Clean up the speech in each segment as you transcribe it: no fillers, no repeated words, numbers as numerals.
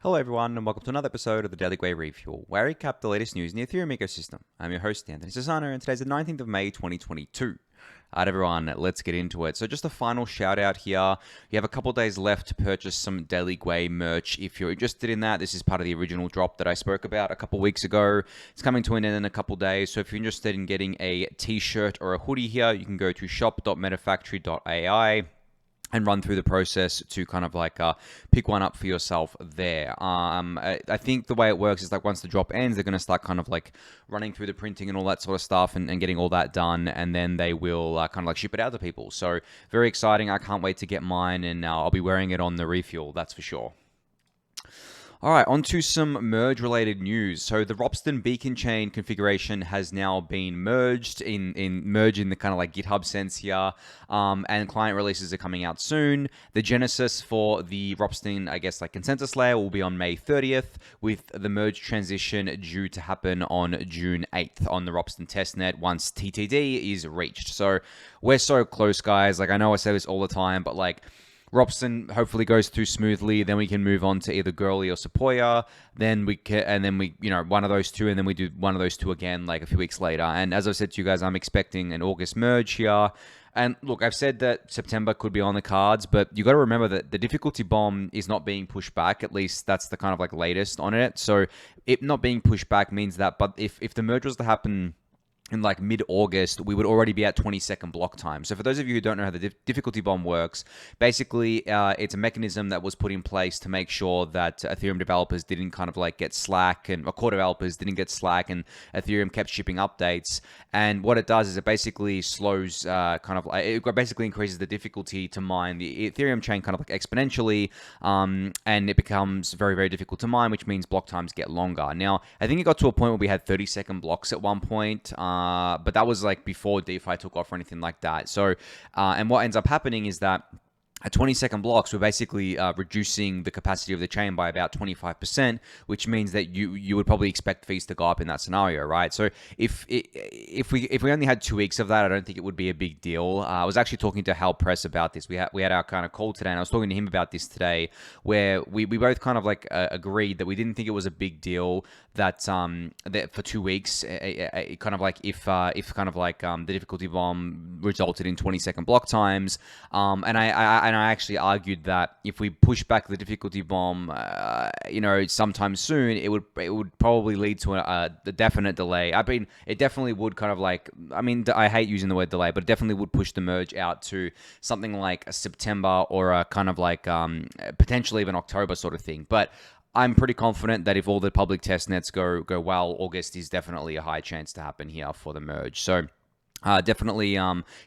Hello everyone and welcome to another episode of the Daily Gwei Refuel, where I recap the latest news in the Ethereum ecosystem. I'm your host Anthony Sassano and today's the 19th of May 2022. Alright everyone, let's get into it. So just a final shout out here. You have a couple days left to purchase some Daily Gwei merch if you're interested in that. This is part of the original drop that I spoke about a couple weeks ago. It's coming to an end in a couple days, so if you're interested in getting a t-shirt or a hoodie here, you can go to shop.metafactory.ai and run through the process to kind of like pick one up for yourself there. I think the way it works is like once the drop ends, they're going to start kind of like running through the printing and all that sort of stuff and getting all that done, and then they will kind of like ship it out to people. So very exciting. I can't wait to get mine, and I'll be wearing it on the refuel, that's for sure. All right, on to some merge-related news. So the Ropsten-beacon chain configuration has now been merged in the kind of like GitHub sense here, and client releases are coming out soon. The genesis for the Ropsten, I guess, like consensus layer will be on May 30th, with the merge transition due to happen on June 8th on the Ropsten testnet once TTD is reached. So we're so close, guys. Like I know I say this all the time, but like Ropsten hopefully goes through smoothly, then we can move on to either Girly or Sequoia, then we one of those two, and then we do one of those two again like a few weeks later. And as I said to you guys, I'm expecting an August merge here. And look, I've said that September could be on the cards, but you got to remember that the difficulty bomb is not being pushed back. At least that's the kind of like latest on it. So it not being pushed back means that, but if the merge was to happen in like mid-August, we would already be at 20-second block time. So for those of you who don't know how the difficulty bomb works, basically it's a mechanism that was put in place to make sure that Ethereum developers didn't kind of like get slack, and core developers didn't get slack, and Ethereum kept shipping updates. And what it does is it basically slows it basically increases the difficulty to mine the Ethereum chain kind of like exponentially, and it becomes very, very difficult to mine, which means block times get longer. Now, I think it got to a point where we had 30-second blocks at one point, but that was like before DeFi took off or anything like that. So, and what ends up happening is that at 20-second blocks, we're basically reducing the capacity of the chain by about 25%, which means that you would probably expect fees to go up in that scenario, right? So if we only had 2 weeks of that, I don't think it would be a big deal. I was actually talking to Hal Press about this. We had our kind of call today, and I was talking to him about this today, where we both kind of like agreed that we didn't think it was a big deal that for 2 weeks, kind of like if kind of like the difficulty bomb resulted in 20-second block times, and I actually argued that if we push back the difficulty bomb, sometime soon, it would probably lead to a definite delay. I mean, it definitely would kind of like, I hate using the word delay, but it definitely would push the merge out to something like a September or a kind of like potentially even October sort of thing. But I'm pretty confident that if all the public test nets go well, August is definitely a high chance to happen here for the merge. So definitely,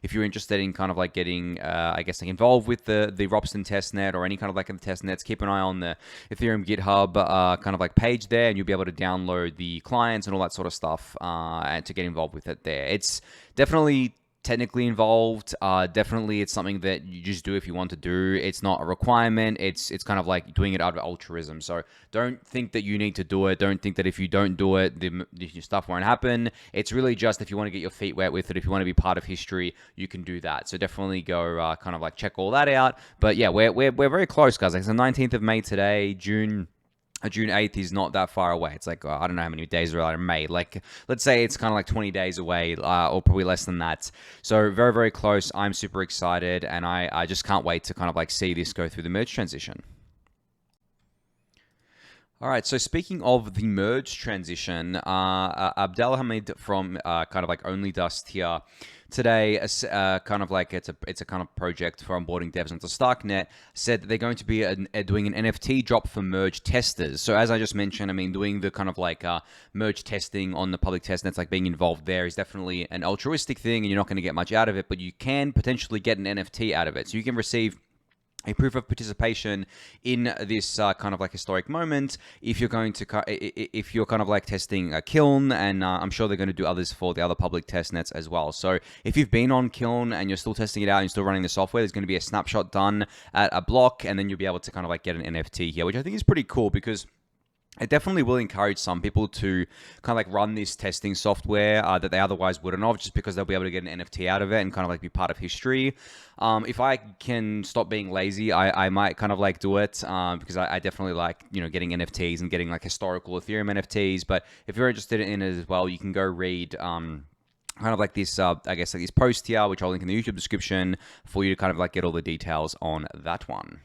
if you're interested in kind of like getting, involved with the Ropsten testnet or any kind of like the testnets, keep an eye on the Ethereum GitHub kind of like page there, and you'll be able to download the clients and all that sort of stuff and to get involved with it there. It's definitely technically involved. Definitely it's something that you just do if you want to do. It's not a requirement. It's kind of like doing it out of altruism. So don't think that you need to do it. Don't think that if you don't do it, the stuff won't happen. It's really just if you want to get your feet wet with it, if you want to be part of history, you can do that. So definitely go kind of like check all that out. But yeah, we're very close, guys. Like it's the 19th of May today. June 8th is not that far away. It's like, I don't know how many days are in May. Like, let's say it's kind of like 20 days away, or probably less than that. So very, very close. I'm super excited, and I just can't wait to kind of like see this go through the merge transition. All right, so speaking of the merge transition, Abdel from kind of like OnlydustXYZ here today, kind of like it's a kind of project for onboarding devs onto Starknet, said that they're going to be doing an NFT drop for merge testers. So as I just mentioned, doing the kind of like merge testing on the public testnets, like being involved there is definitely an altruistic thing, and you're not going to get much out of it, but you can potentially get an NFT out of it. So you can receive a proof of participation in this kind of like historic moment if you're kind of like testing a Kiln, and I'm sure they're going to do others for the other public test nets as well. So if you've been on Kiln and you're still testing it out and you're still running the software, there's going to be a snapshot done at a block, and then you'll be able to kind of like get an NFT here, which I think is pretty cool because it definitely will encourage some people to kind of like run this testing software that they otherwise wouldn't have, just because they'll be able to get an NFT out of it and kind of like be part of history. If I can stop being lazy, I might kind of like do it because I definitely like, you know, getting NFTs and getting like historical Ethereum NFTs. But if you're interested in it as well, you can go read kind of like this, I guess like this post here, which I'll link in the YouTube description for you to kind of like get all the details on that one.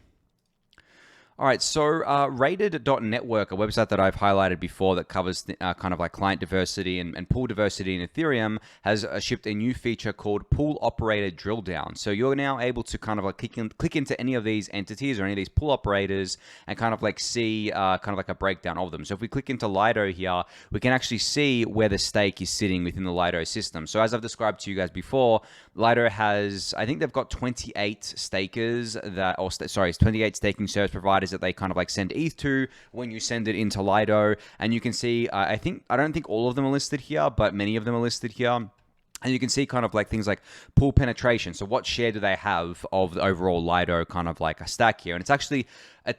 All right, so RatedNetwork, a website that I've highlighted before that covers kind of like client diversity and pool diversity in Ethereum, has shipped a new feature called Pool Operator Drill Down. So you're now able to kind of like click into any of these entities or any of these pool operators and kind of like see kind of like a breakdown of them. So if we click into Lido here, we can actually see where the stake is sitting within the Lido system. So as I've described to you guys before, Lido has, I think they've got 28 stakers that, or sorry, 28 staking service providers that they kind of like send ETH to when you send it into Lido. And you can see, I don't think all of them are listed here, but many of them are listed here. And you can see kind of like things like pool penetration. So what share do they have of the overall Lido kind of like a stack here? And it's actually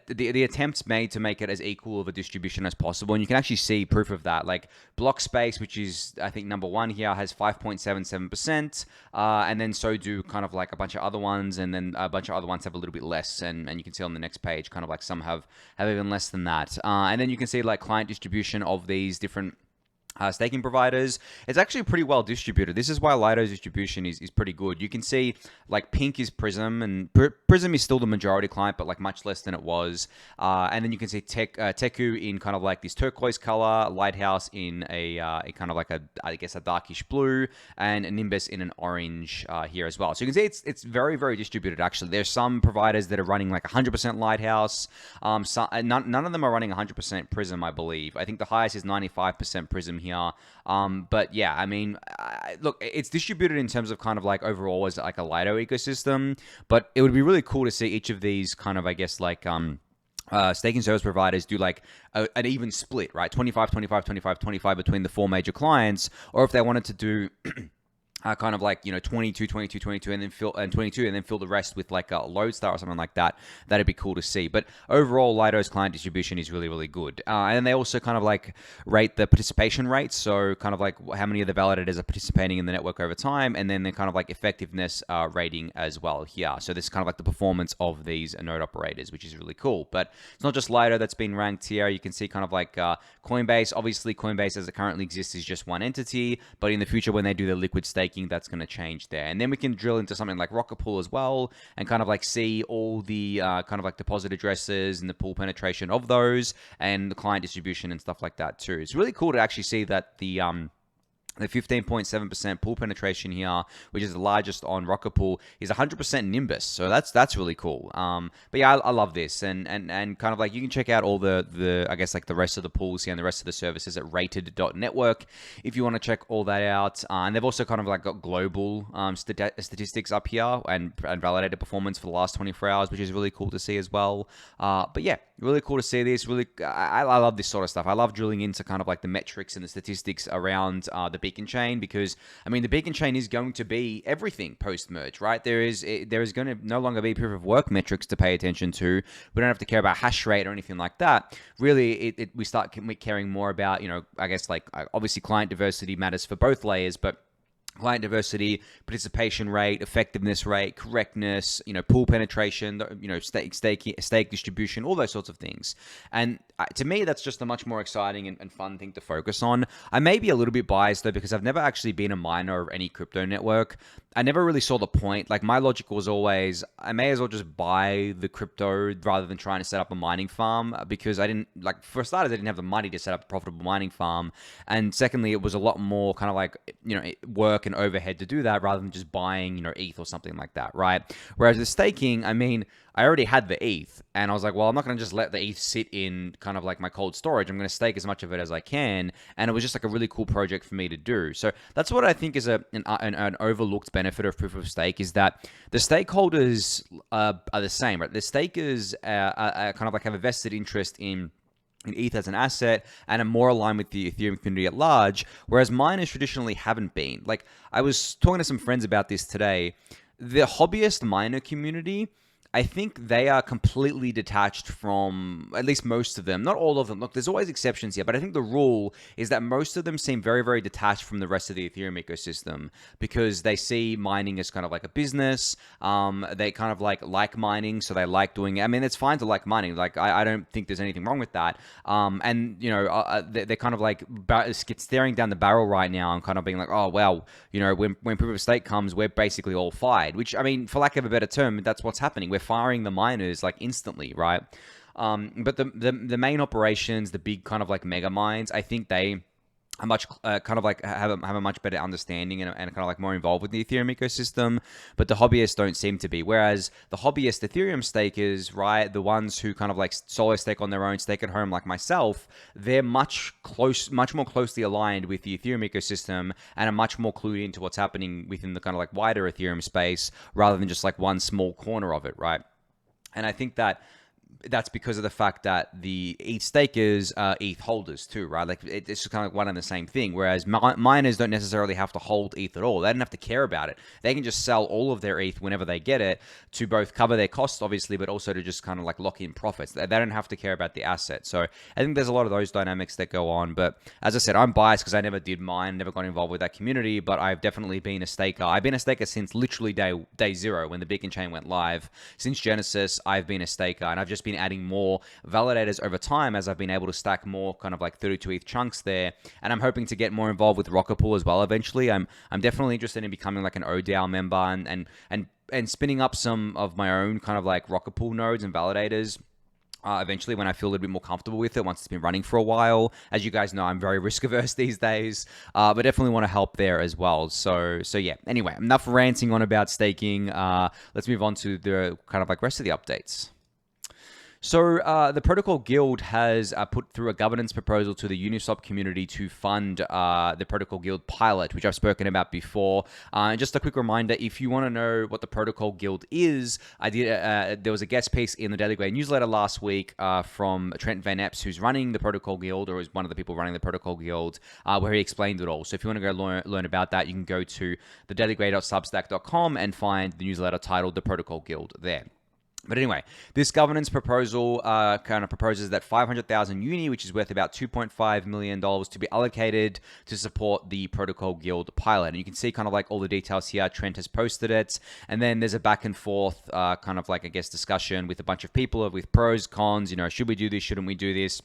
the attempts made to make it as equal of a distribution as possible. And you can actually see proof of that. Like block space, which is I think number one here, has 5.77%. And then so do kind of like a bunch of other ones. And then a bunch of other ones have a little bit less. And you can see on the next page kind of like some have even less than that. And then you can see like client distribution of these different staking providers. It's actually pretty well distributed. This is why Lido's distribution is pretty good. You can see like pink is Prism, and Prism is still the majority client, but like much less than it was. And then you can see Teku in kind of like this turquoise color, Lighthouse in a kind of like I guess a darkish blue, and Nimbus in an orange here as well. So you can see it's very, very distributed actually. There's some providers that are running like 100% Lighthouse. None of them are running 100% Prism, I believe. I think the highest is 95% Prism here. But yeah, I mean, look, it's distributed in terms of kind of like overall as like a Lido ecosystem, but it would be really cool to see each of these kind of, I guess, like staking service providers do like an even split, right? 25, 25, 25, 25 between the four major clients, or if they wanted to do kind of like, you know, 22, 22, 22, and then fill the rest with like a Lodestar or something like that. That'd be cool to see. But overall, Lido's client distribution is really, really good. And then they also kind of like rate the participation rates. So kind of like how many of the validators are participating in the network over time, and then the kind of like effectiveness rating as well here. So this is kind of like the performance of these node operators, which is really cool. But it's not just Lido that's been ranked here. You can see kind of like Coinbase. Obviously, Coinbase as it currently exists is just one entity, but in the future when they do the liquid staking, that's going to change there. And then we can drill into something like Rocket Pool as well and kind of like see all the kind of like deposit addresses and the pool penetration of those and the client distribution and stuff like that too. It's really cool to actually see that the 15.7% pool penetration here, which is the largest on Rocket Pool, is 100% Nimbus. So that's really cool. But yeah, I love this, and kind of like you can check out all the I guess like the rest of the pools here and the rest of the services at rated.network if you want to check all that out. And they've also kind of like got global statistics up here and validated performance for the last 24 hours, which is really cool to see as well. But yeah, really cool to see this. Really, I love this sort of stuff. I love drilling into kind of like the metrics and the statistics around the beacon chain, because I mean the beacon chain is going to be everything post merge, right? There is going to no longer be proof of work metrics to pay attention to. We don't have to care about hash rate or anything like that. Really, we start caring more about, you know, I guess like obviously client diversity matters for both layers, but client diversity, participation rate, effectiveness rate, correctness, you know, pool penetration, you know, stake distribution, all those sorts of things. And to me, that's just a much more exciting and fun thing to focus on. I may be a little bit biased though, because I've never actually been a miner of any crypto network. I never really saw the point. Like my logic was always, I may as well just buy the crypto rather than trying to set up a mining farm, because I didn't, like, for starters, I didn't have the money to set up a profitable mining farm. And secondly, it was a lot more kind of like, you know, work and overhead to do that rather than just buying, you know, ETH or something like that, right? Whereas the staking, I mean, I already had the ETH, and I was like, well, I'm not going to just let the ETH sit in kind of like my cold storage. I'm going to stake as much of it as I can, and it was just like a really cool project for me to do. So that's what I think is an overlooked benefit of proof of stake, is that the stakeholders are the same, right? The stakers are kind of like have a vested interest in ETH as an asset and are more aligned with the Ethereum community at large, whereas miners traditionally haven't been. Like, I was talking to some friends about this today. The hobbyist miner community I think they are completely detached from, at least most of them, not all of them. Look, there's always exceptions here, but I think the rule is that most of them seem very, very detached from the rest of the Ethereum ecosystem because they see mining as kind of like a business. They kind of like mining, so they like doing it. I mean, it's fine to like mining. Like, I don't think there's anything wrong with that. And, you know, they're kind of like staring down the barrel right now and kind of being like, oh, well, you know, when proof of stake comes, we're basically all fired, which, I mean, for lack of a better term, that's what's happening. We're firing the miners like instantly, right? But the main operations, the big kind of like mega mines, I think they are much kind of like have a much better understanding and kind of like more involved with the Ethereum ecosystem, but the hobbyists don't seem to be. Whereas the hobbyist Ethereum stakers, right, the ones who kind of like solo stake on their own, stake at home like myself, they're much more closely aligned with the Ethereum ecosystem and are much more clued into what's happening within the kind of like wider Ethereum space rather than just like one small corner of it, right? And I think that's because of the fact that the ETH stakers are ETH holders too, right? Like it's just kind of like one and the same thing. Whereas miners don't necessarily have to hold ETH at all. They don't have to care about it. They can just sell all of their ETH whenever they get it to both cover their costs, obviously, but also to just kind of like lock in profits. They don't have to care about the asset. So I think there's a lot of those dynamics that go on. But as I said, I'm biased because I never did mine, never got involved with that community, but I've definitely been a staker. I've been a staker since literally day zero when the beacon chain went live. Since Genesis, I've been a staker, and I've just been adding more validators over time as I've been able to stack more kind of like 32 ETH chunks there. And I'm hoping to get more involved with Rocket Pool as well eventually. I'm definitely interested in becoming like an ODAO member and spinning up some of my own kind of like Rocket Pool nodes and validators. Eventually, when I feel a little bit more comfortable with it, once it's been running for a while. As you guys know, I'm very risk averse these days, but definitely want to help there as well. So yeah. Anyway, enough ranting on about staking. Let's move on to the kind of like rest of the updates. So the Protocol Guild has put through a governance proposal to the Uniswap community to fund the Protocol Guild pilot, which I've spoken about before. And just a quick reminder, if you want to know what the Protocol Guild is, there was a guest piece in the Daily Gwei newsletter last week from Trent Van Epps, who's running the Protocol Guild, or is one of the people running the Protocol Guild, where he explained it all. So if you want to go learn about that, you can go to thedailygwei.substack.com and find the newsletter titled The Protocol Guild there. But anyway, this governance proposal kind of proposes that 500,000 uni, which is worth about $2.5 million, to be allocated to support the Protocol Guild pilot. And you can see kind of like all the details here. Trent has posted it. And then there's a back and forth kind of like, I guess, discussion with a bunch of people with pros, cons, you know, should we do this? Shouldn't we do this?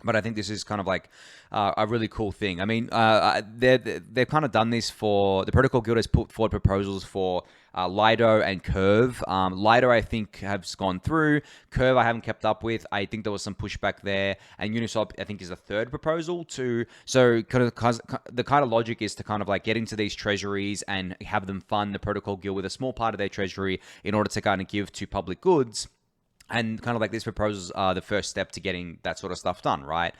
But I think this is kind of like a really cool thing. I mean, they've kind of done this for, the Protocol Guild has put forward proposals for Lido and Curve. Lido, I think, has gone through. Curve, I haven't kept up with. I think there was some pushback there. And Uniswap, I think, is a third proposal to. So the kind of logic is to kind of like get into these treasuries and have them fund the Protocol Guild with a small part of their treasury in order to kind of give to public goods. And kind of like these proposals are the first step to getting that sort of stuff done, right?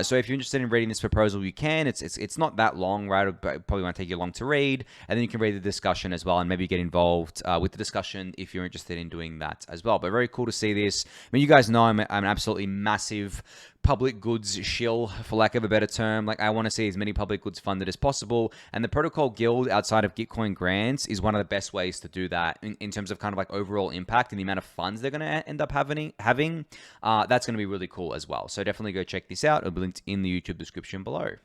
So if you're interested in reading this proposal, you can. It's not that long, right? It probably won't take you long to read. And then you can read the discussion as well and maybe get involved with the discussion if you're interested in doing that as well. But very cool to see this. I mean, you guys know I'm an absolutely massive public goods shill, for lack of a better term. Like, I want to see as many public goods funded as possible. And the Protocol Guild outside of Gitcoin grants is one of the best ways to do that in terms of kind of like overall impact and the amount of funds they're going to end up having. That's going to be really cool as well. So definitely go check this out. It'll be linked in the YouTube description below.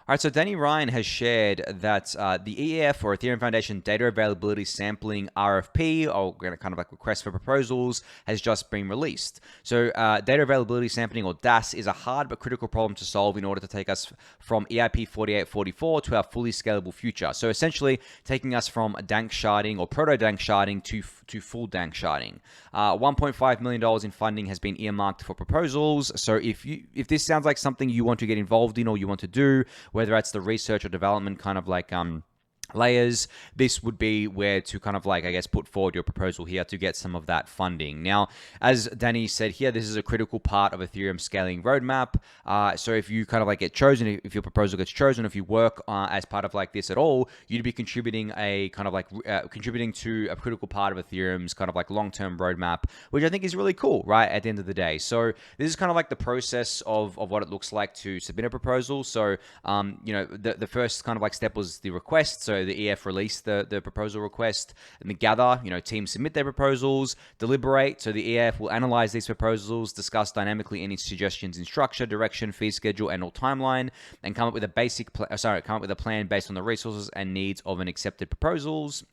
All right, so Danny Ryan has shared that the EAF, or Ethereum Foundation Data Availability Sampling RFP, or kind of like request for proposals, has just been released. So data availability sampling, or DAS, is a hard but critical problem to solve in order to take us from EIP 4844 to our fully scalable future. So essentially taking us from dank sharding or proto-dank sharding to full dank sharding. $1.5 million in funding has been earmarked for proposals. So if this sounds like something you want to get involved in or you want to do, whether that's the research or development kind of like layers, this would be where to kind of like, I guess, put forward your proposal here to get some of that funding. Now, as Danny said here, this is a critical part of Ethereum scaling roadmap. So if you kind of like get chosen, if your proposal gets chosen, if you work as part of like this at all, you'd be contributing a kind of like contributing to a critical part of Ethereum's kind of like long-term roadmap, which I think is really cool, right? At the end of the day. So this is kind of like the process of what it looks like to submit a proposal. So, you know, the first kind of like step was the request. So So the EF released the proposal request, and the gather, teams submit their proposals, deliberate. So the EF will analyze these proposals, discuss dynamically any suggestions in structure, direction, fee schedule, and/or timeline, and come up with a plan based on the resources and needs of an accepted proposals.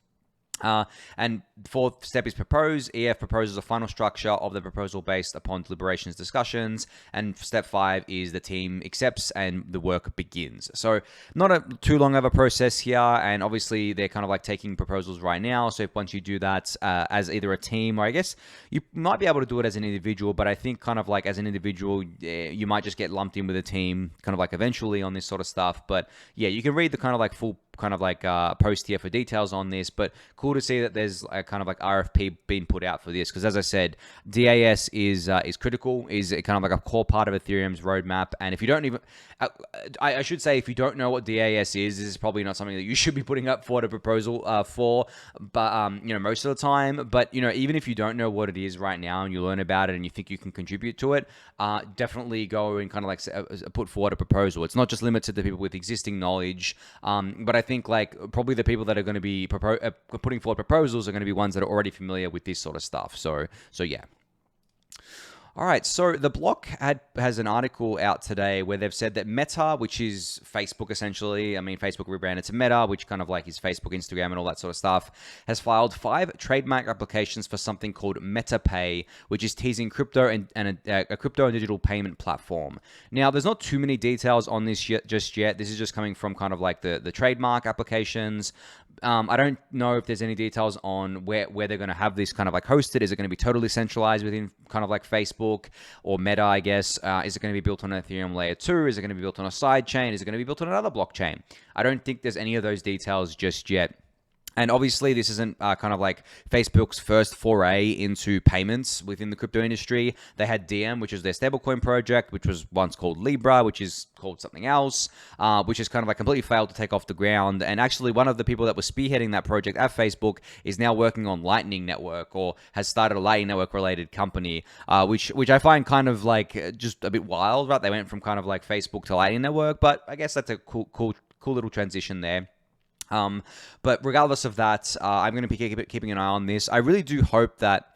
And fourth step is propose. EF proposes a final structure of the proposal based upon deliberations, discussions. And step 5 is the team accepts and the work begins. So not a too long of a process here. And obviously they're kind of like taking proposals right now. So if once you do that as either a team, or I guess you might be able to do it as an individual, but I think kind of like as an individual, you might just get lumped in with a team kind of like eventually on this sort of stuff. But yeah, you can read the kind of like full kind of like post here for details on this, but cool to see that there's a kind of like RFP being put out for this, because as I said, DAS is critical, is kind of like a core part of Ethereum's roadmap. And if you don't even, I should say, if you don't know what DAS is, this is probably not something that you should be putting up for the proposal for, but most of the time. But even if you don't know what it is right now and you learn about it and you think you can contribute to it, definitely go and kind of like put forward a proposal. It's not just limited to people with existing knowledge, but I think like probably the people that are going to be putting forward proposals are going to be ones that are already familiar with this sort of stuff. So yeah. All right, so the block has an article out today where they've said that Meta, which is Facebook essentially, I mean, Facebook rebranded to Meta, which kind of like is Facebook, Instagram, and all that sort of stuff, has filed 5 trademark applications for something called MetaPay, which is teasing crypto and a crypto and digital payment platform. Now, there's not too many details on this just yet. This is just coming from kind of like the trademark applications. I don't know if there's any details on where they're going to have this kind of like hosted. Is it going to be totally centralized within kind of like Facebook or Meta, I guess? Is it going to be built on Ethereum layer 2? Is it going to be built on a side chain? Is it going to be built on another blockchain? I don't think there's any of those details just yet. And obviously, this isn't kind of like Facebook's first foray into payments within the crypto industry. They had Diem, which is their stablecoin project, which was once called Libra, which is called something else, which has kind of like completely failed to take off the ground. And actually, one of the people that was spearheading that project at Facebook is now working on Lightning Network, or has started a Lightning Network related company, which I find kind of like just a bit wild, right? They went from kind of like Facebook to Lightning Network, but I guess that's a cool little transition there. But regardless of that, I'm going to be keeping an eye on this. I really do hope that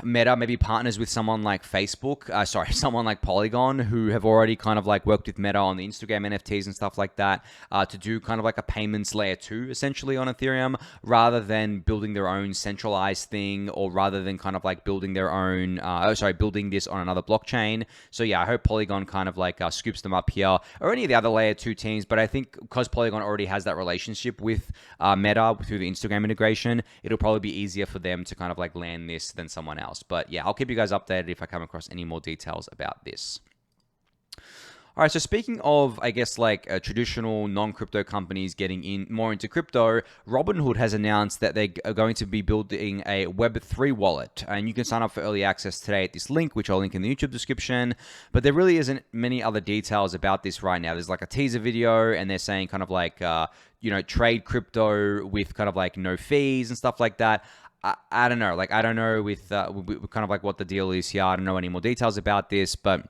Meta maybe partners with someone like someone like Polygon, who have already kind of like worked with Meta on the Instagram NFTs and stuff like that, to do kind of like a payments layer 2 essentially on Ethereum, rather than building their own centralized thing, or rather than kind of like building their own, building this on another blockchain. So yeah, I hope Polygon kind of like scoops them up here, or any of the other layer 2 teams. But I think because Polygon already has that relationship with Meta through the Instagram integration, it'll probably be easier for them to kind of like land this than someone else. But yeah, I'll keep you guys updated if I come across any more details about this. All right, so speaking of, I guess, like traditional non-crypto companies getting in more into crypto, Robinhood has announced that they are going to be building a Web3 wallet, and you can sign up for early access today at this link, which I'll link in the YouTube description. But there really isn't many other details about this right now. There's like a teaser video, and they're saying kind of like, trade crypto with kind of like no fees and stuff like that. I don't know. Like, I don't know with kind of like what the deal is here. I don't know any more details about this, but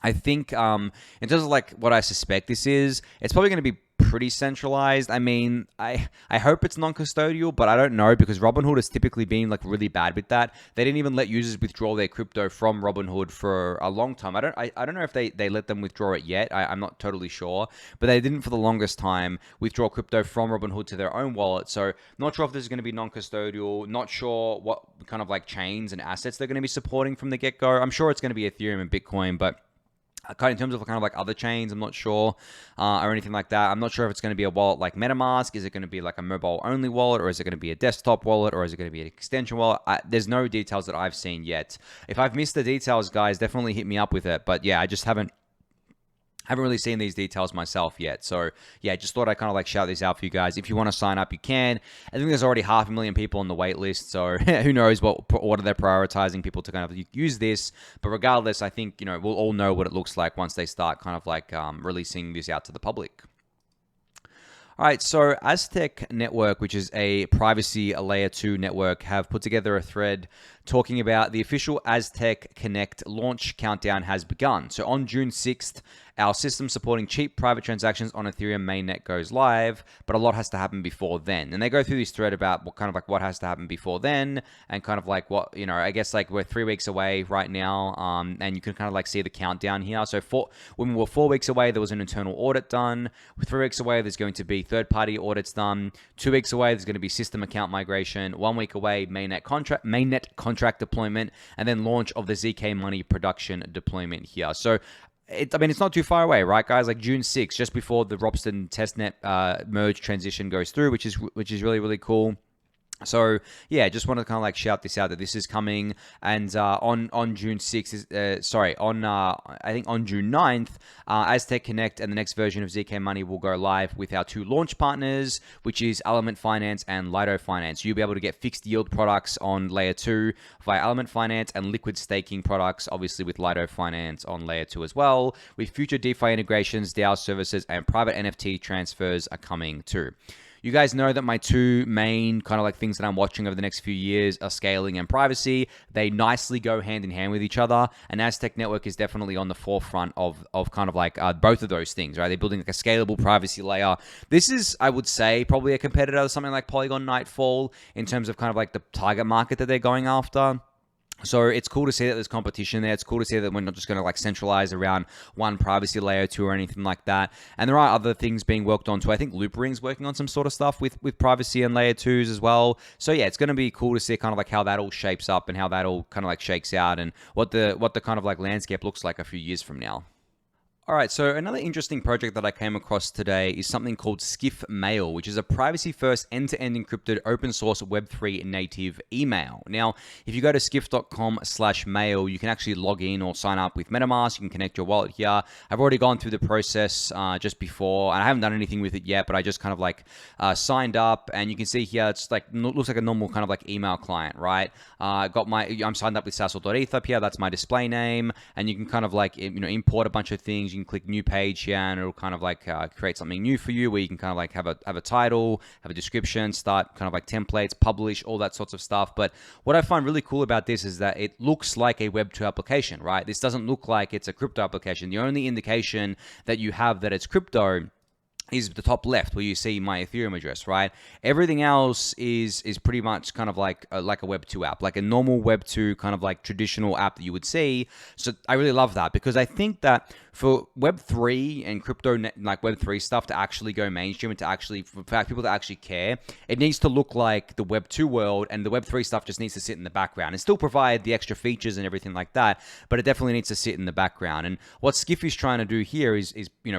I think in terms of like what I suspect this is, it's probably going to be pretty centralized. I mean, I hope it's non-custodial, but I don't know, because Robinhood has typically been like really bad with that. They didn't even let users withdraw their crypto from Robinhood for a long time. I don't know if they let them withdraw it yet. I'm not totally sure, but they didn't for the longest time withdraw crypto from Robinhood to their own wallet. So not sure if this is going to be non-custodial. Not sure what kind of like chains and assets they're going to be supporting from the get-go. I'm sure it's going to be Ethereum and Bitcoin, but in terms of kind of like other chains, I'm not sure, or anything like that. I'm not sure if it's going to be a wallet like MetaMask. Is it going to be like a mobile-only wallet, or is it going to be a desktop wallet, or is it going to be an extension wallet? There's no details that I've seen yet. If I've missed the details, guys, definitely hit me up with it. But yeah, I just haven't really seen these details myself yet. So yeah, just thought I'd kind of like shout this out for you guys. If you want to sign up, you can. I think there's already 500,000 people on the wait list. So who knows what order they're prioritizing people to kind of use this. But regardless, I think, we'll all know what it looks like once they start kind of like releasing this out to the public. All right, so Aztec Network, which is a privacy layer 2 network, have put together a thread talking about the official Aztec Connect launch countdown has begun. So on June 6th, our system supporting cheap private transactions on Ethereum mainnet goes live, but a lot has to happen before then. And they go through this thread about what has to happen before then, and kind of like what, I guess like we're 3 weeks away right now, and you can kind of like see the countdown here. So when we were 4 weeks away, there was an internal audit done. 3 weeks away, there's going to be third-party audits done. 2 weeks away, there's going to be system account migration. 1 week away, mainnet contract deployment, and then launch of the ZK Money production deployment here. So it's not too far away, right, guys? Like June 6th, just before the Ropsten testnet merge transition goes through, which is really, really cool. So yeah, just want to kind of like shout this out that this is coming, and on June 6th, I think on June 9th, Aztec Connect and the next version of ZK Money will go live with our 2 launch partners, which is Element Finance and Lido Finance. You'll be able to get fixed yield products on layer 2 via Element Finance, and liquid staking products, obviously with Lido Finance on layer 2 as well. With future DeFi integrations, DAO services, and private NFT transfers are coming too. You guys know that my 2 main kind of like things that I'm watching over the next few years are scaling and privacy. They nicely go hand in hand with each other, and Aztec Network is definitely on the forefront of kind of like both of those things, right? They're building like a scalable privacy layer. This is, I would say, probably a competitor to something like Polygon Nightfall in terms of kind of like the target market that they're going after. So it's cool to see that there's competition there. It's cool to see that we're not just going to like centralize around one privacy layer 2 or anything like that. And there are other things being worked on too. I think Loopring's working on some sort of stuff with privacy and layer 2s as well. So yeah, it's going to be cool to see kind of like how that all shapes up and how that all kind of like shakes out, and what the kind of like landscape looks like a few years from now. All right, so another interesting project that I came across today is something called Skiff Mail, which is a privacy-first, end-to-end encrypted, open-source Web3 native email. Now, if you go to skiff.com/mail, you can actually log in or sign up with MetaMask. You can connect your wallet here. I've already gone through the process just before, and I haven't done anything with it yet, but I just kind of like signed up, and you can see here it's like looks like a normal kind of like email client, right? I'm signed up with Sassel.eth up here. That's my display name, and you can kind of like import a bunch of things. You can click new page here, and it'll kind of like create something new for you, where you can kind of like have a title, have a description, start kind of like templates, publish, all that sorts of stuff. But what I find really cool about this is that it looks like a Web2 application, right? This doesn't look like it's a crypto application. The only indication that you have that it's crypto is the top left, where you see my Ethereum address, right? Everything else is pretty much kind of like a Web2 app, like a normal Web2 kind of like traditional app that you would see. So I really love that, because I think that for Web3 and crypto, like Web3 stuff to actually go mainstream and to actually, for people to actually care, it needs to look like the Web2 world, and the Web3 stuff just needs to sit in the background and still provide the extra features and everything like that, but it definitely needs to sit in the background. And what Skiff is trying to do here is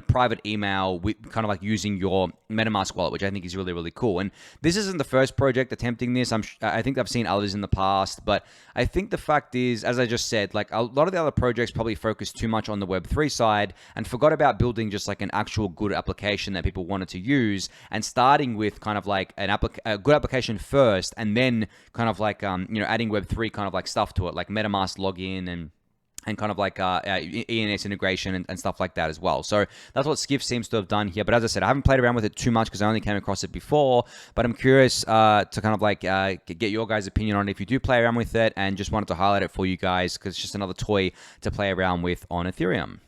private email with kind of like using your MetaMask wallet, which I think is really, really cool. And this isn't the first project attempting this. I think I've seen others in the past, but I think the fact is, as I just said, like a lot of the other projects probably focus too much on the Web3 side and forgot about building just like an actual good application that people wanted to use, and starting with kind of like a good application first, and then kind of like adding Web3 kind of like stuff to it, like MetaMask login and kind of like ENS integration and stuff like that as well. So that's what Skiff seems to have done here. But as I said, I haven't played around with it too much because I only came across it before. But I'm curious to kind of like get your guys' opinion on it if you do play around with it, and just wanted to highlight it for you guys because it's just another toy to play around with on Ethereum.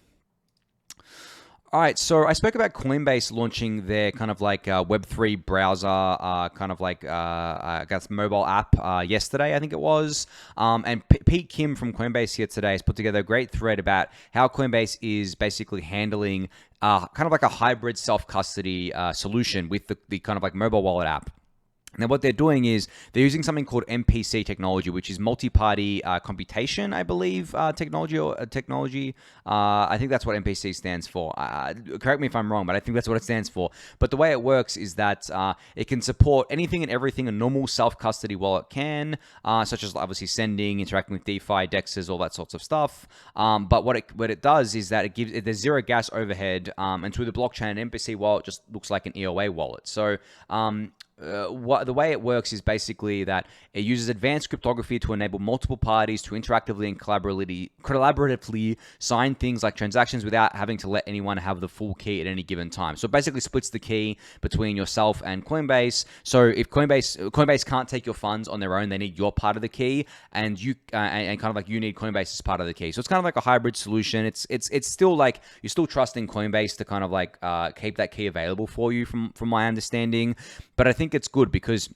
All right, so I spoke about Coinbase launching their kind of like Web3 browser, kind of like I guess mobile app yesterday, I think it was. And Pete Kim from Coinbase here today has put together a great thread about how Coinbase is basically handling kind of like a hybrid self-custody solution with the kind of like mobile wallet app. Now, what they're doing is they're using something called MPC technology, which is multi-party computation, I believe, technology. I think that's what MPC stands for. Correct me if I'm wrong, but I think that's what it stands for. But the way it works is that it can support anything and everything a normal self-custody wallet can, such as obviously sending, interacting with DeFi, DEXs, all that sorts of stuff. But what it does is that there's zero gas overhead, and through the blockchain, an MPC wallet just looks like an EOA wallet. So the way it works is basically that it uses advanced cryptography to enable multiple parties to interactively and collaboratively sign things like transactions without having to let anyone have the full key at any given time. So it basically splits the key between yourself and Coinbase. So if Coinbase can't take your funds on their own, they need your part of the key, and you and kind of like you need Coinbase as part of the key. So it's kind of like a hybrid solution. It's still like you're still trusting Coinbase to kind of like keep that key available for you, from my understanding. But I think it's good because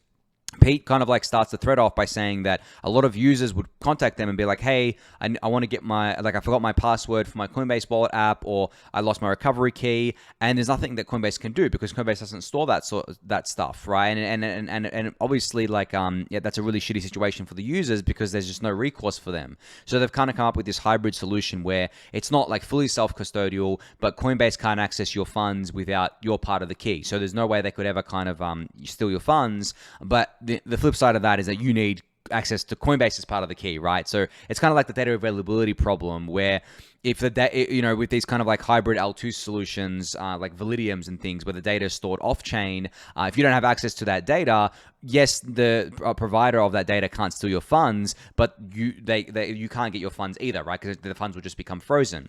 Pete kind of like starts the thread off by saying that a lot of users would contact them and be like, hey, I want to get I forgot my password for my Coinbase wallet app, or I lost my recovery key, and there's nothing that Coinbase can do because Coinbase doesn't store that stuff, right? And obviously, like, that's a really shitty situation for the users because there's just no recourse for them. So they've kind of come up with this hybrid solution where it's not like fully self-custodial, but Coinbase can't access your funds without your part of the key. So there's no way they could ever kind of steal your funds, but the flip side of that is that you need access to Coinbase as part of the key, right? So it's kind of like the data availability problem where if the data, with these kind of like hybrid L2 solutions, like Validiums and things where the data is stored off chain, if you don't have access to that data, yes, the provider of that data can't steal your funds, but you can't get your funds either, right? Because the funds will just become frozen.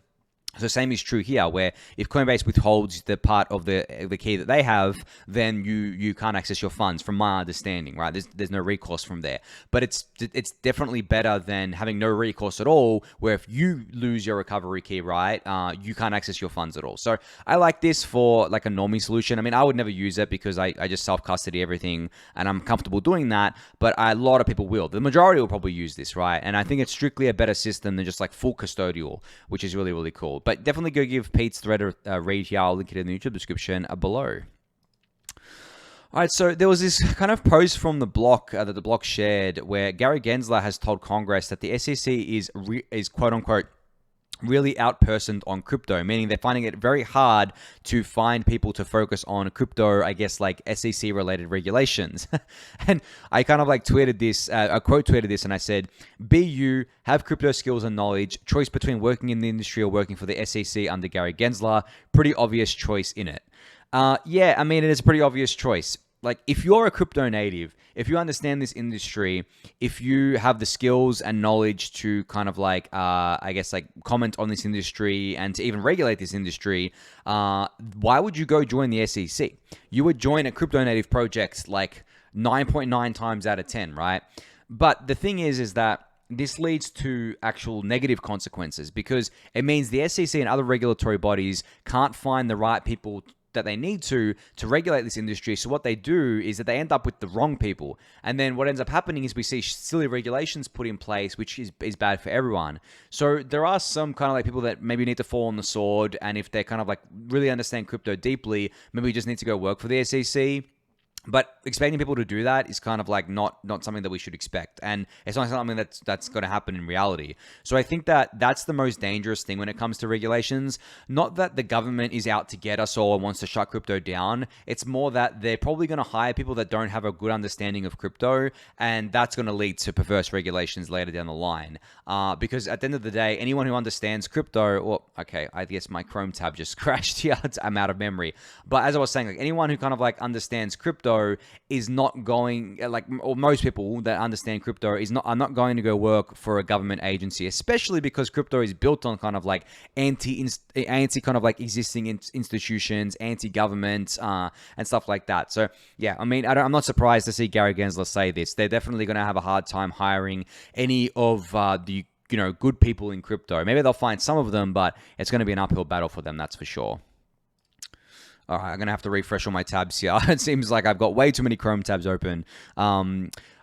So same is true here, where if Coinbase withholds the part of the key that they have, then you can't access your funds, from my understanding, right? There's no recourse from there. But it's definitely better than having no recourse at all, where if you lose your recovery key, right, you can't access your funds at all. So I like this for like a normie solution. I mean, I would never use it because I just self-custody everything and I'm comfortable doing that, but a lot of people will. The majority will probably use this, right? And I think it's strictly a better system than just like full custodial, which is really, really cool. But definitely go give Pete's thread a read here. I'll link it in the YouTube description below. All right, so there was this kind of post from the block that the block shared where Gary Gensler has told Congress that the SEC is quote unquote really outpersoned on crypto, meaning they're finding it very hard to find people to focus on crypto, I guess, like SEC related regulations. And I kind of like tweeted this, I quote tweeted this, and I said, be you, have crypto skills and knowledge, choice between working in the industry or working for the SEC under Gary Gensler, pretty obvious choice in it. Yeah, I mean, it is a pretty obvious choice. Like, if you're a crypto native, if you understand this industry, if you have the skills and knowledge to kind of like, I guess, like comment on this industry and to even regulate this industry, why would you go join the SEC? You would join a crypto native project like 9.9 times out of 10, right? But the thing is that this leads to actual negative consequences because it means the SEC and other regulatory bodies can't find the right people that they need to regulate this industry. So what they do is that they end up with the wrong people. And then what ends up happening is we see silly regulations put in place, which is bad for everyone. So there are some kind of like people that maybe need to fall on the sword. And if they kind of like really understand crypto deeply, maybe we just need to go work for the SEC. But expecting people to do that is kind of like not something that we should expect. And it's not something that's going to happen in reality. So I think that that's the most dangerous thing when it comes to regulations. Not that the government is out to get us all and wants to shut crypto down. It's more that they're probably going to hire people that don't have a good understanding of crypto. And that's going to lead to perverse regulations later down the line. Because at the end of the day, anyone who understands crypto, well, okay, I guess my Chrome tab just crashed here. I'm out of memory. But as I was saying, like anyone who kind of like understands crypto is not going, like, or most people that understand crypto are not going to go work for a government agency, especially because crypto is built on kind of like anti kind of like existing institutions, anti-government, and stuff like that. So yeah, I mean, I'm not surprised to see Gary Gensler say this. They're definitely going to have a hard time hiring any of the good people in crypto. Maybe they'll find some of them, but it's going to be an uphill battle for them, that's for sure. All right, I'm going to have to refresh all my tabs here. It seems like I've got way too many Chrome tabs open.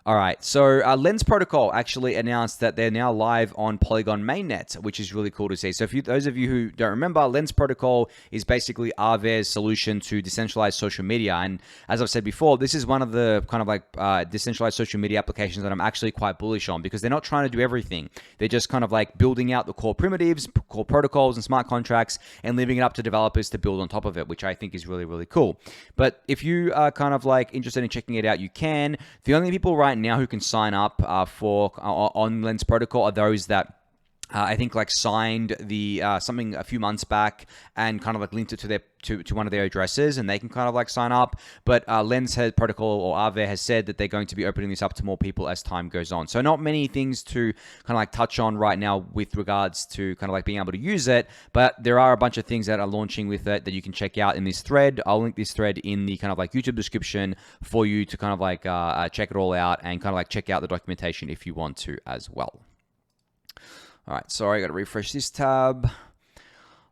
All right, so LensProtocol actually announced that they're now live on Polygon mainnet, which is really cool to see. So those of you who don't remember, LensProtocol is basically Aave's solution to decentralized social media. And as I've said before, this is one of the kind of like decentralized social media applications that I'm actually quite bullish on because they're not trying to do everything. They're just kind of like building out the core primitives, core protocols and smart contracts and leaving it up to developers to build on top of it, which I think is really, really cool. But if you are kind of like interested in checking it out, you can. The only people right now who can sign up on LensProtocol are those that I think like signed the something a few months back and kind of like linked it to their to one of their addresses, and they can kind of like sign up. But LensProtocol or Aave has said that they're going to be opening this up to more people as time goes on. So not many things to kind of like touch on right now with regards to kind of like being able to use it, but there are a bunch of things that are launching with it that you can check out in this thread. I'll link this thread in the kind of like YouTube description for you to kind of like check it all out and kind of like check out the documentation if you want to as well. All right, sorry, I got to refresh this tab.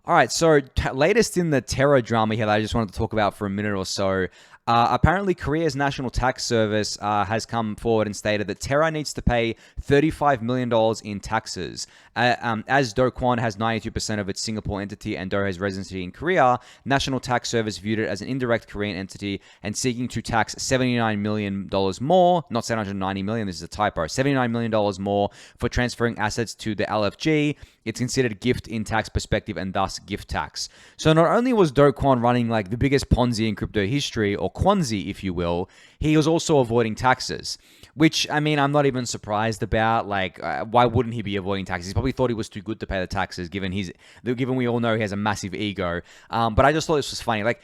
All right, so latest in the Terra drama here that I just wanted to talk about for a minute or so. Apparently, Korea's National Tax Service has come forward and stated that Terra needs to pay $35 million in taxes. As Do Kwon has 92% of its Singapore entity and Do has residency in Korea, National Tax Service viewed it as an indirect Korean entity and seeking to tax $79 million more, not $790 million, this is a typo, $79 million more for transferring assets to the LFG. It's considered gift in tax perspective and thus gift tax. So not only was Do Kwon running like the biggest Ponzi in crypto history, or Quanzi, if you will, he was also avoiding taxes, which, I mean, I'm not even surprised about. Like, why wouldn't he be avoiding taxes? He probably thought he was too good to pay the taxes, given we all know he has a massive ego. But I just thought this was funny. Like,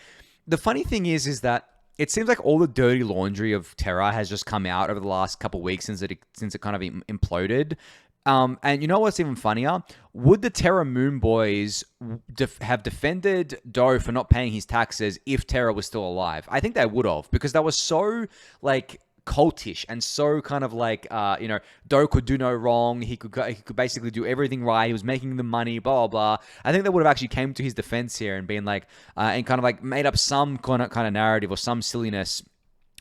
the funny thing is that it seems like all the dirty laundry of Terra has just come out over the last couple of weeks since it kind of imploded. And you know what's even funnier? Would the Terra Moon Boys have defended Do for not paying his taxes if Terra was still alive? I think they would have, because that was so, like, cultish and so kind of like, Do could do no wrong. He could basically do everything right. He was making the money, blah, blah, blah. I think they would have actually came to his defense here and been like, and kind of like made up some kind of narrative or some silliness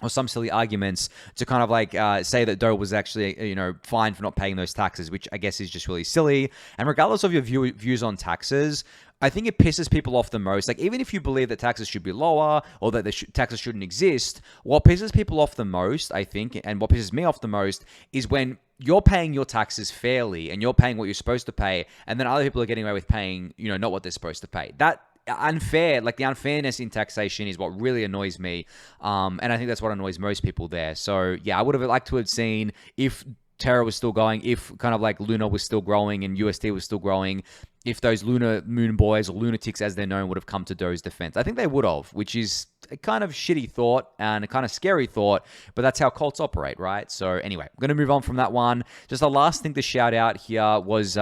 or some silly arguments to kind of like say that Do was actually, fine for not paying those taxes, which I guess is just really silly. And regardless of your views on taxes, I think it pisses people off the most. Like, even if you believe that taxes should be lower or that taxes shouldn't exist, what pisses people off the most, I think, and what pisses me off the most is when you're paying your taxes fairly and you're paying what you're supposed to pay, and then other people are getting away with paying, not what they're supposed to pay. That unfair, like the unfairness in taxation is what really annoys me. And I think that's what annoys most people there. So yeah, I would have liked to have seen if Terra was still going, if kind of like Luna was still growing and USD was still growing, if those Luna Moon Boys or lunatics as they're known would have come to Do's defense. I think they would have, which is a kind of shitty thought and a kind of scary thought, but that's how cults operate, right? So anyway, I'm going to move on from that one. Just the last thing to shout out here was,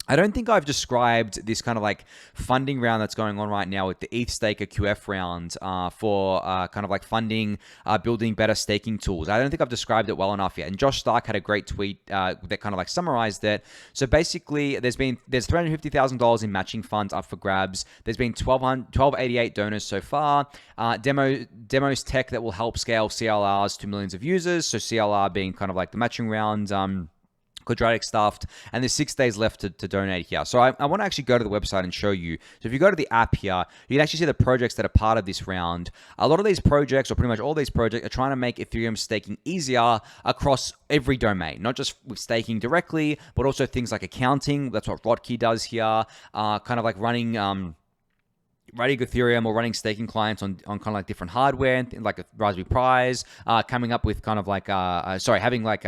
I don't think I've described this kind of like funding round that's going on right now with the ETH Staker QF round for kind of like funding, building better staking tools. I don't think I've described it well enough yet. And Josh Stark had a great tweet that kind of like summarized it. So basically, there's $350,000 in matching funds up for grabs. There's been 1,288 donors so far. Demos tech that will help scale CLRs to millions of users. So CLR being kind of like the matching round. Quadratic stuffed, and there's 6 days left to donate here. So I want to actually go to the website and show you. So if you go to the app here, you can actually see the projects that are part of this round. A lot of these projects, or pretty much all these projects, are trying to make Ethereum staking easier across every domain, not just with staking directly, but also things like accounting. That's what Rodkey does here. Kind of like running Ethereum or running staking clients on kind of like different hardware, like a Raspberry Pis, coming up with kind of like, having like,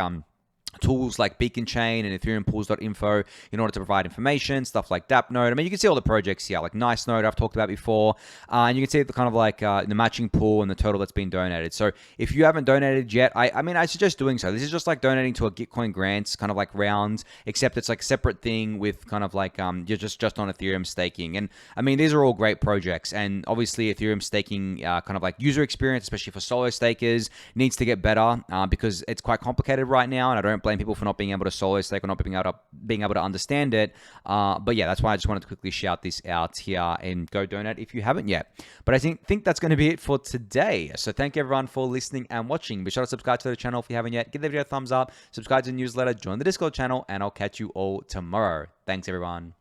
tools like Beacon Chain and Ethereum Pools.info in order to provide information, stuff like DAppNode. I mean, you can see all the projects here, like Nice Node I've talked about before, and you can see the kind of like the matching pool and the total that's been donated. So if you haven't donated yet, I mean, I suggest doing so. This is just like donating to a Gitcoin grants kind of like round, except it's like a separate thing with kind of like you're just on Ethereum staking. And I mean, these are all great projects, and obviously Ethereum staking kind of like user experience, especially for solo stakers, needs to get better because it's quite complicated right now, and I don't blame people for not being able to solo stake or not being able to understand it. But yeah, that's why I just wanted to quickly shout this out here and go donate if you haven't yet. But I think that's going to be it for today. So thank you everyone for listening and watching. Be sure to subscribe to the channel if you haven't yet. Give the video a thumbs up, subscribe to the newsletter, join the Discord channel, and I'll catch you all tomorrow. Thanks everyone.